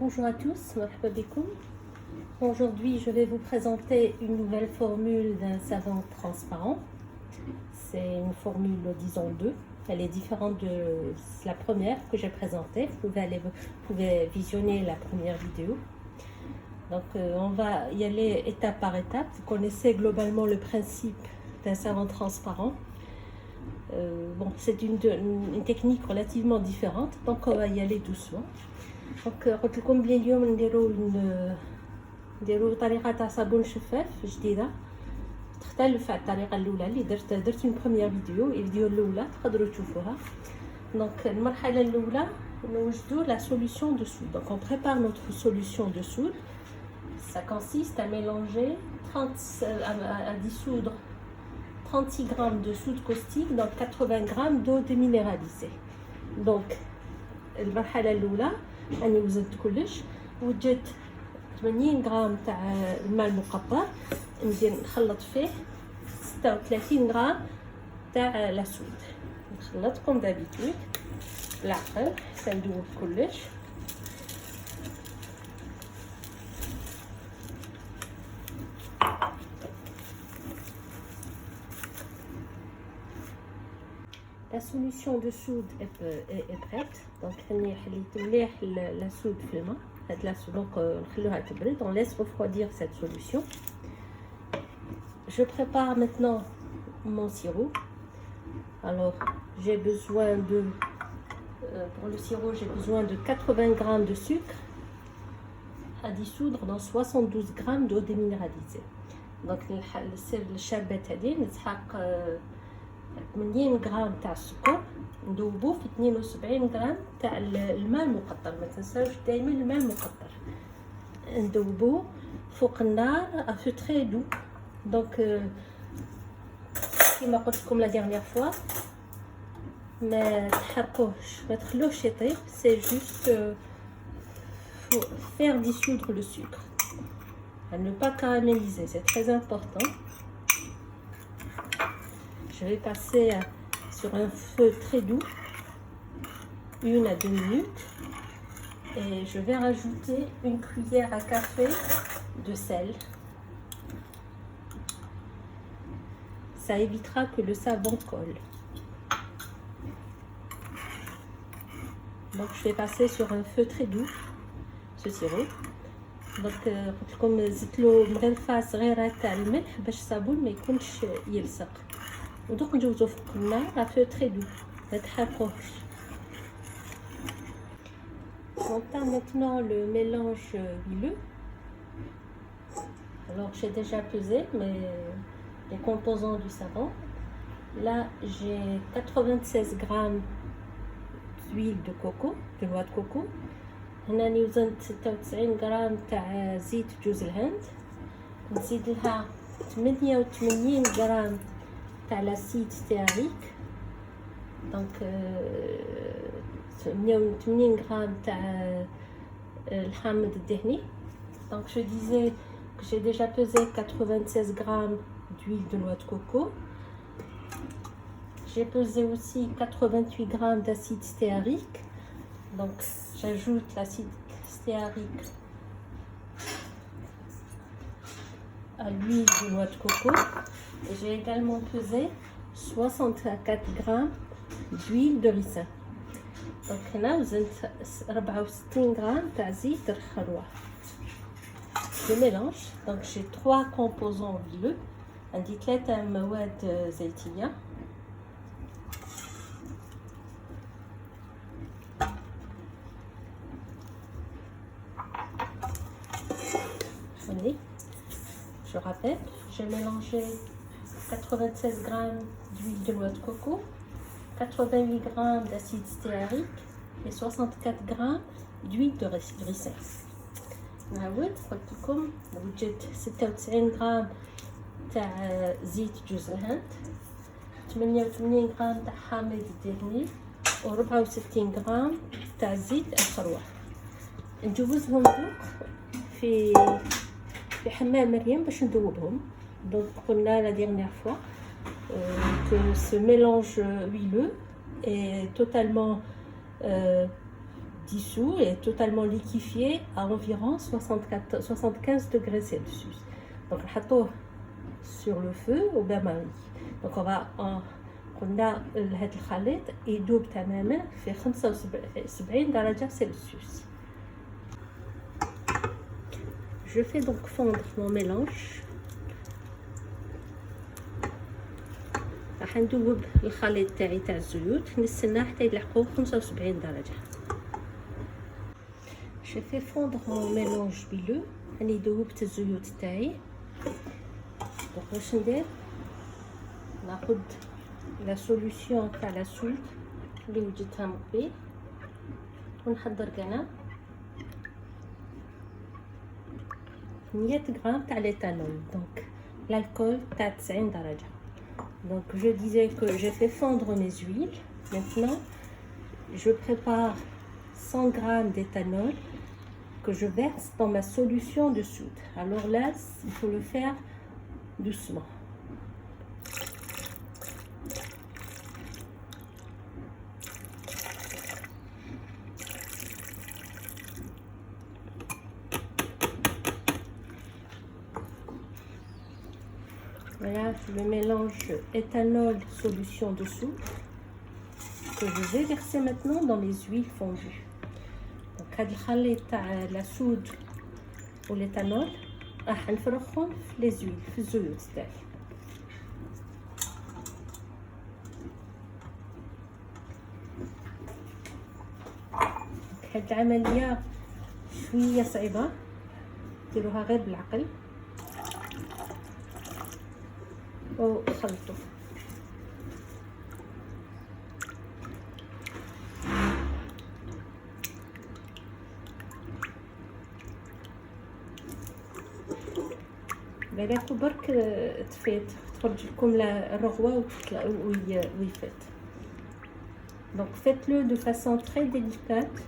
Bonjour à tous, مرحبا بكم. Aujourd'hui, je vais vous présenter une nouvelle formule d'un savon transparent. C'est une formule, disons 2. Elle est différente de la première que j'ai présentée. Vous pouvez visionner la première vidéo. Donc, on va y aller étape par étape. Vous connaissez globalement le principe d'un savon transparent. C'est une technique relativement différente, donc on va y aller doucement. Donc قلت لكم بلي اليوم نديرو طريقه تاع صابون شفاف جديده تختلف على الطريقه الاولى اللي درت une première الفيديو الاولى تقدروا تشوفوها. دونك المرحله الاولى نوجدوا la solution de soude. Donc on prépare notre solution de soude. Ça consiste à mélanger à dissoudre 36 g de soude caustique dans 80 g d'eau déminéralisée. Donc المرحله الاولى اني وزنت كلش، وجدت 80 غرام تاع الماء المقطر، ندير نخلط فيه 36 غرام تاع لاسود، نخلط كوم دابيتود بالعقل حتى ندوب كلش. La solution de soude est prête. Donc, la soude on laisse refroidir cette solution. Je prépare maintenant mon sirop. Alors, j'ai besoin de, pour le sirop, j'ai besoin de 80 g de sucre à dissoudre dans 72 g d'eau déminéralisée. Donc, le charbet هذه نسحق 80 غرام تاع السكر ندوبو في 72 غرام تاع الماء المقطر. ما تنساوش دائما الماء المقطر ندوبو فوق النار افو تري دو. دونك كيما قلت لكم لا ديرنيير فوا ما تحرقوهش، ما تخلوهش يطيب. سي جوست faire dissoudre le sucre, à ne pas caraméliser, c'est très important. Je vais passer sur un feu très doux, 1 à 2 minutes, et je vais rajouter une cuillère à café de sel. Ça évitera que le savon colle. Donc je vais passer sur un feu très doux ce sirop. Donc قلت لكم زدت له مغرفه صغيره تاع الملح باش الصابون ما يكونش يلصق. ودوك نجوزو فوق النار à feu très doux, ما تحرقوهش. J'entame maintenant le mélange huileux. Alors j'ai déjà pesé les composants du savon. Là j'ai 96 g d'huile de coco, de noix de coco. هنا راني وزنت 96 غرام تاع زيت جوز الهند. نزيد لها 88 غرام تاع لاسيد ستياريك. دونك 88 غرام تاع الحامض الدهني. Donc je disais que j'ai déjà pesé 96 grammes d'huile de noix de coco. J'ai pesé aussi 88 grammes d'acide stéarique. Donc j'ajoute l'acide stéarique à l'huile de noix de coco. Et j'ai également pesé 64 grammes d'huile de ricin. Donc هنا وزنت 64 grammes تاع زيت الخروع. Je mélange. Donc j'ai 3 composants huileux. عندي 3 مواد زيتية. Je rappelle, j'ai mélangé 96 g d'huile de noix de coco, 88 g d'acide stéarique et 64 g d'huile de ricin. نعاود قلت لكم وجدت 96 غرام تاع زيت جوز الهند، 88 غرام تاع حامض الدهني، و64 غرام تاع زيت الخروع. نجوزهم دوك في حمام مريم باش ندوبهم. Donc قلنا la dernière fois que ce mélange huileux est totalement dissous et totalement liquéfié à environ 75 degrés Celsius. Donc on va sur le feu au bain-marie. Donc on va قلنا هذا الخليط يذوب تماما في 75 درجة سلسيوس. Je fais donc fondre mon mélange. راح ندوب الخليط تاعي تاع الزيوت نستناه حتى يلحقوا 75 درجة. Je fais fondre mon mélange huileux. راني ذوبت الزيوت تاعي. دونك واش ندير؟ ناخذ لا سوليسيون تاع لا سود اللي وجدتها من قبل ونحضر كاع 100 غرام تاع l'éthanol. Donc l'alcool تاع 90 درجة. Donc je disais que je fais fondre mes huiles. Maintenant je prépare 100 grammes d'éthanol que je verse dans ma solution de soude. Alors là il faut le faire doucement. Voilà le mélange éthanol solution de soude que je vais verser maintenant dans les huiles fondues. Donc هاد الخليط تاع la soude و l'éthanol راح نفرغهم في les huiles في الزيوت تاعي. هاد العملية شوية صعيبة ديروها غير بالعقل وخلطوا. بالك برك تفيت تخرج لكم الرغوة ويفات. Donc faites-le de façon très délicate,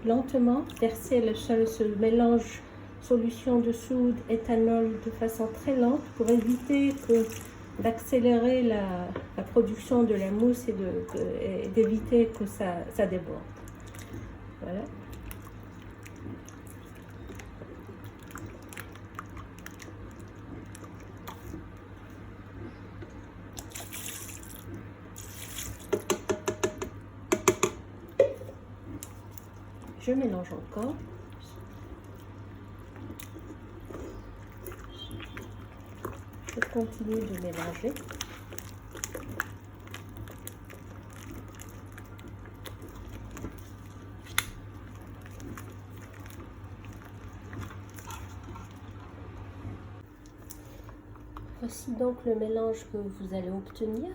lentement, versez ce mélange solution de soude, éthanol de façon très lente pour éviter d'accélérer la production de la mousse et d'éviter que ça déborde. Voilà. Je mélange encore. Je continue de mélanger. Voici donc le mélange que vous allez obtenir.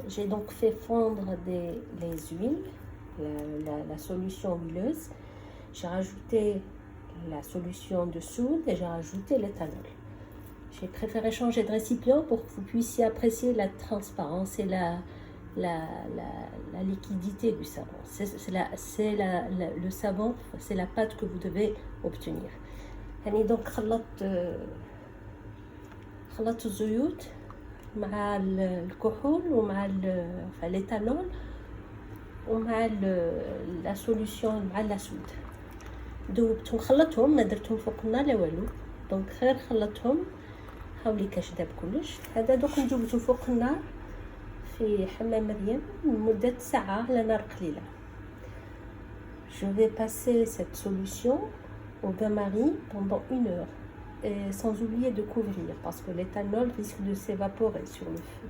J'ai donc fait fondre les huiles, la solution huileuse. J'ai rajouté la solution de soude et j'ai rajouté l'éthanol. J'ai préféré changer de récipient pour que vous puissiez apprécier la transparence et la liquidité du savon. Le savon, c'est la pâte que vous devez obtenir. Donc خلطت الزيوت مع الكحول ومع l'éthanol ومع لا سوليسيون مع لاسود. دوبتهم خلطتهم ما درتهم فوق النار لا والو. دونك غير خلطتهم حاولي كاش داب كلش. هذا دوك ندوبتو فوق النار في حمام مريم لمدة ساعة على نار قليلة. Je vais passer cette solution au bain-marie pendant 1 heure. Et sans oublier de couvrir parce que l'éthanol risque de s'évaporer sur le feu.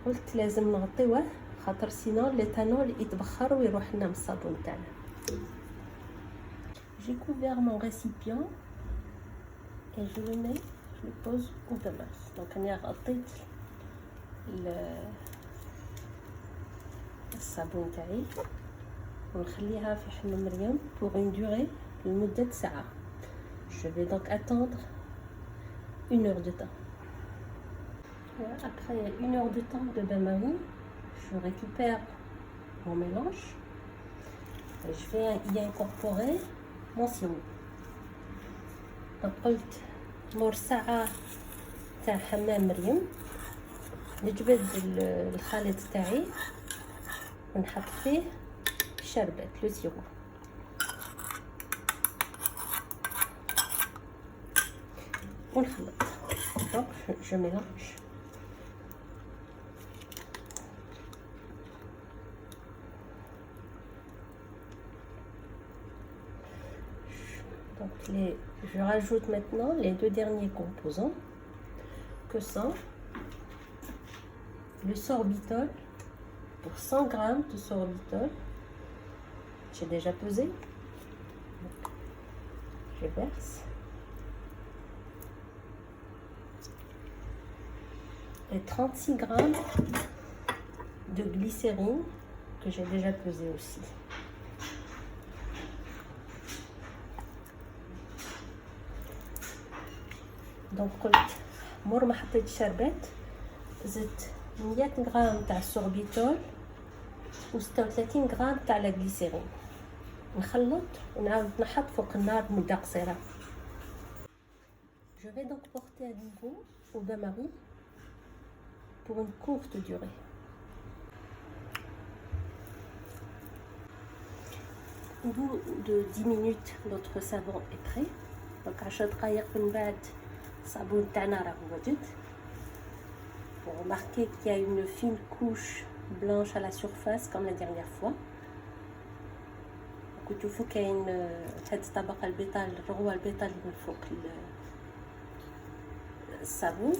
قلت لازم نغطيوه خاطر سينو l'éthanol يتبخر ويروح لنا من الصابون تاعنا. J'ai couvert mon récipient et je le pose au bain-marie. Donc انا غطيت الصابون تاعي ونخليها في حمام مريم pour une durée لمدة ساعة. Je vais donc attendre 1 heure de temps. Après 1 heure de temps de bain-marie, je récupère mon mélange et je vais y incorporer mon sirop. Donc قلت مور ساعة تاع حمام مريم نجبد الخليط تاعي ونحط فيه الشربات لو سيرو. ونخلط. دونك جو ميلانج. Donc je rajoute maintenant les deux derniers composants que sont le sorbitol. Pour 100 g de sorbitol, j'ai déjà pesé. Donc, je verse. Et 36 g de glycérine que j'ai déjà pesé aussi. دونك قلت مور ما حطيت الشربات زدت 100 غرام تاع السوربيتول و 36 غرام تاع لا غليسيرين. نخلط ونعاود نحط فوق النار مده قصيره. Je vais donc porter à niveau au bain-marie pour une courte durée. Au bout de 10 minutes, notre savon est prêt. Donc 10 دقائق من بعد الصابون تاعنا راه وجد. Pour remarquer qu'il y a une fine couche blanche à la surface comme la dernière fois. وتشوفوا كاين هاد الطبقه البيضاء الرغوه البيضاء من فوق الصابون.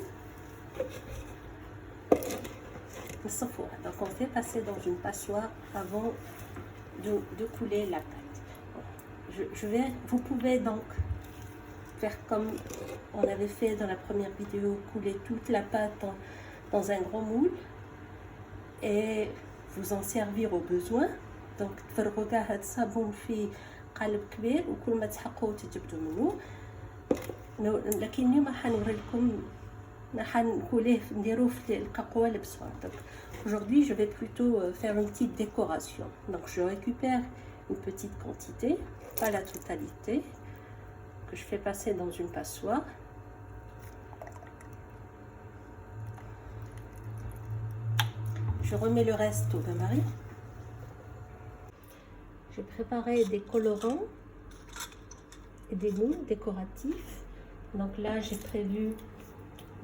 نصفوها. Donc on fait passer dans une passoire avant de couler la pâte. Vous pouvez donc faire comme on avait fait dans la première vidéo, couler toute la pâte dans un grand moule et vous en servir au besoin. Donc تفرغوا كاع هاد الصابون في قالب كبير وكل ما تحقوا تجبدوا منه. لكن اليوم راح نوري لكم حنكوليه نديروه في القوالب صغار. Aujourd'hui je vais plutôt faire une petite décoration. Donc je récupère une petite quantité, pas la totalité, que je fais passer dans une passoire. Je remets le reste au bain-marie. J'ai préparé des colorants et des moules décoratifs. Donc là j'ai prévu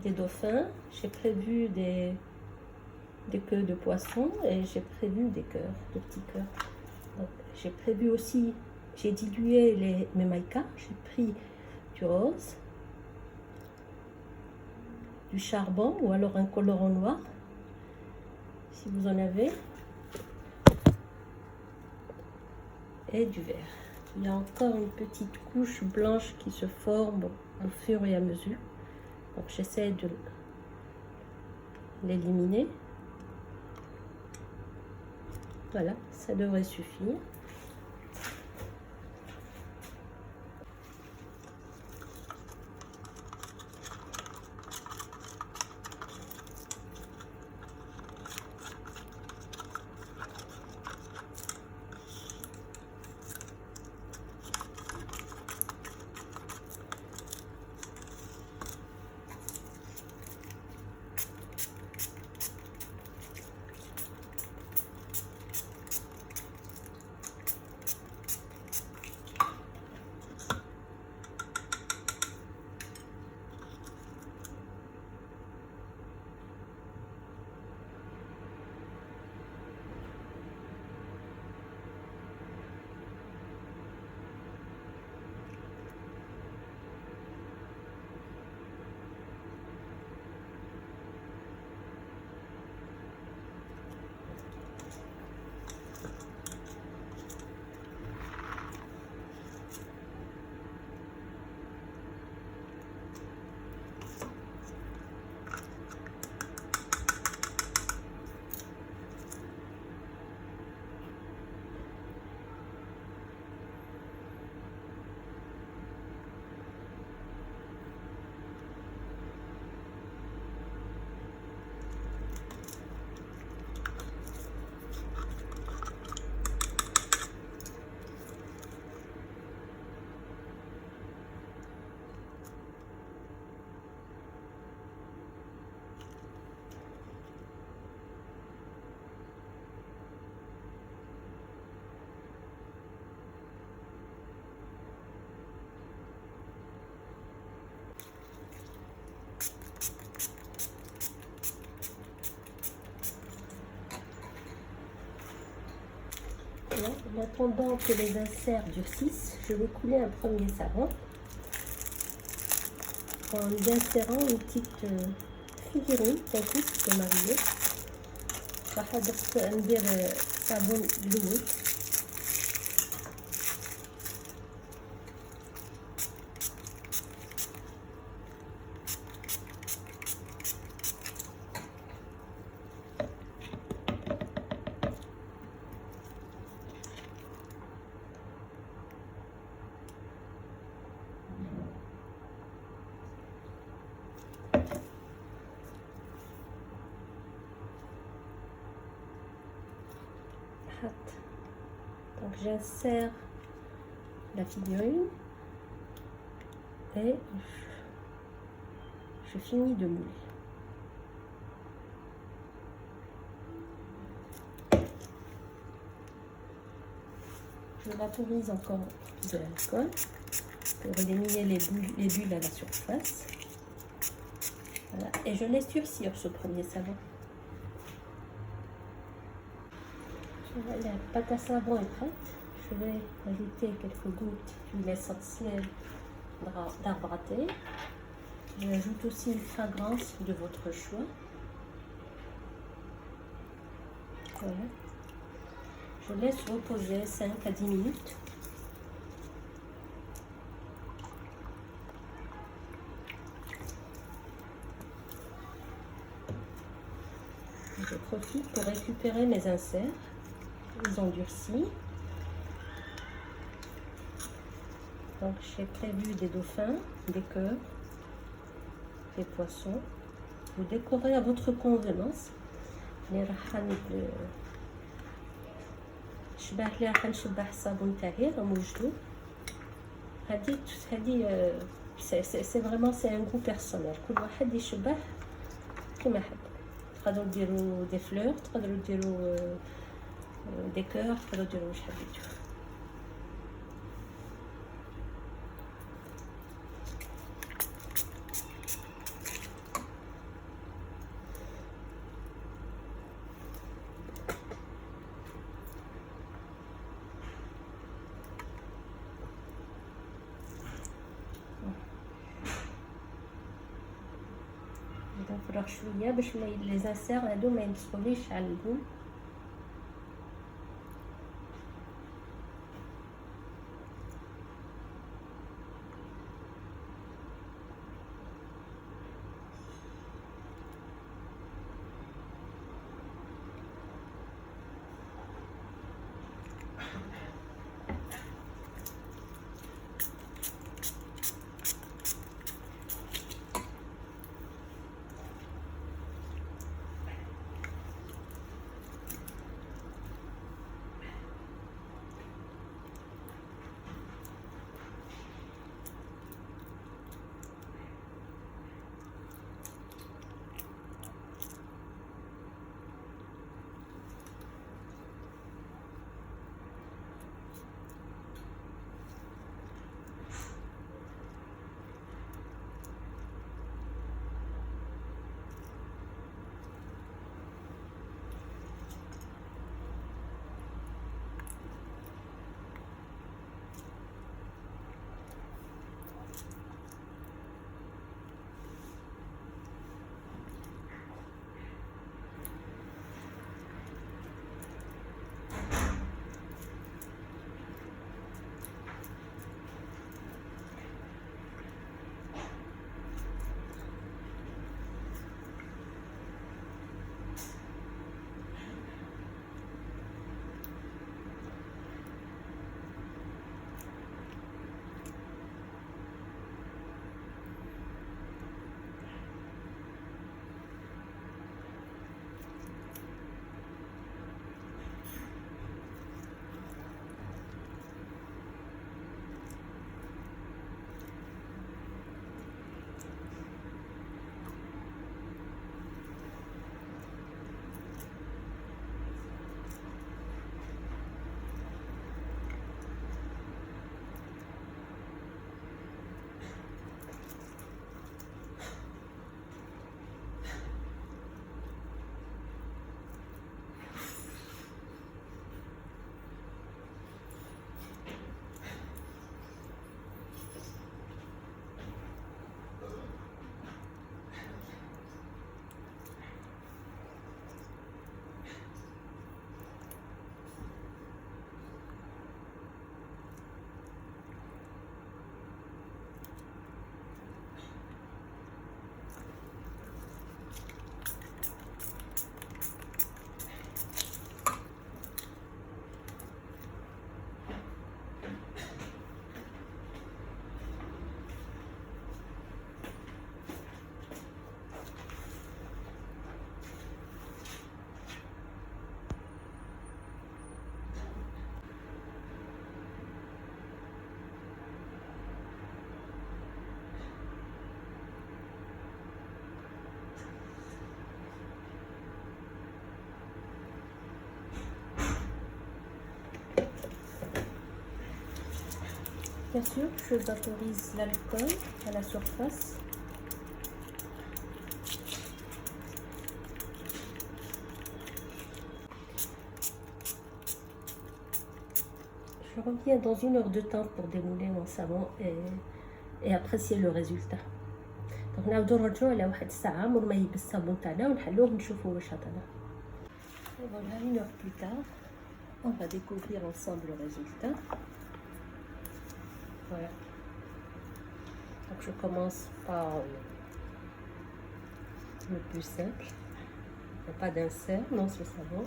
des dauphins, j'ai prévu des queues de poisson et j'ai prévu des cœurs, de petits cœurs. Donc j'ai prévu aussi, j'ai dilué mes maïkas, j'ai pris du rose, du charbon ou alors un colorant noir si vous en avez, et du vert. Il y a encore une petite couche blanche qui se forme au fur et à mesure. Donc j'essaie de l'éliminer. Voilà, ça devrait suffire. En attendant que les inserts durcissent, je vais couler un premier savon en y insérant une petite figurine d'un coup de marier. راح ندير صابون الاول. Donc j'insère la figurine et je finis de mouler. Je vaporise encore de l'alcool pour éliminer les bulles à la surface. Voilà. Et je laisse durcir ce premier savon. La pâte à savon est prête. Je vais ajouter quelques gouttes d'huile essentielle d'arbre à thé. J'ajoute aussi une fragrance de votre choix. Voilà. Je laisse reposer 5 à 10 minutes. Je profite pour récupérer mes inserts. Ils ont durci. Donc j'ai prévu des dauphins, des cœurs, des poissons. Vous décorez à votre convenance. Les راح شبه اللي راح نشبه الصابون تاعي راهم وجدوا. هذه سي فريمون سي ان غو بيرسونيل. كل واحد يشبه كيما حب. تقدروا ديروا دي فلور، تقدروا ديروا دي كور، تقدروا ديروا واش حبيتو. نفرغ شويه باش لي زانسير هادو ما يلصقوليش على البول. Bien sûr, je vaporise l'alcool à la surface. Je reviens dans 1 heure de temps pour démouler mon savon et apprécier le résultat. Donc نعاودو نرجعو على واحد الساعة مور ما يبس الصابون تاعنا ونحلوه ونشوفو واش عطانا. Et voilà, 1 heure plus tard, on va découvrir ensemble le résultat. Voilà. Donc je commence par le plus simple. Il n'y a pas d'insert dans ce savon.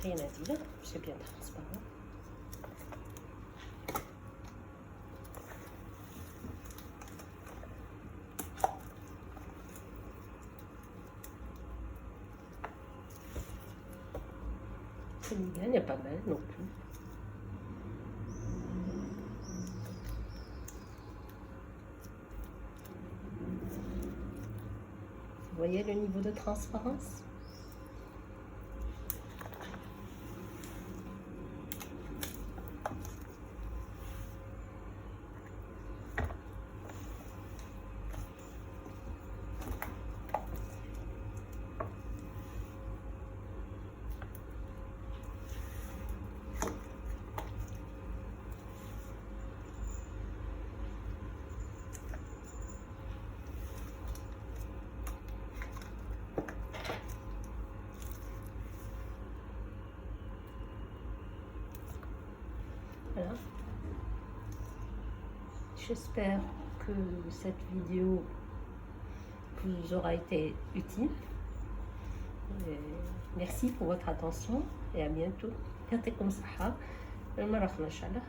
Rien à dire, c'est bien transparent. C'est bien, il n'y a pas mal non plus. Vous voyez le niveau de transparence? Voilà. J'espère que cette vidéo vous aura été utile. Et merci pour votre attention et à bientôt. يعطيكم الصحة. المرة إن شاء الله.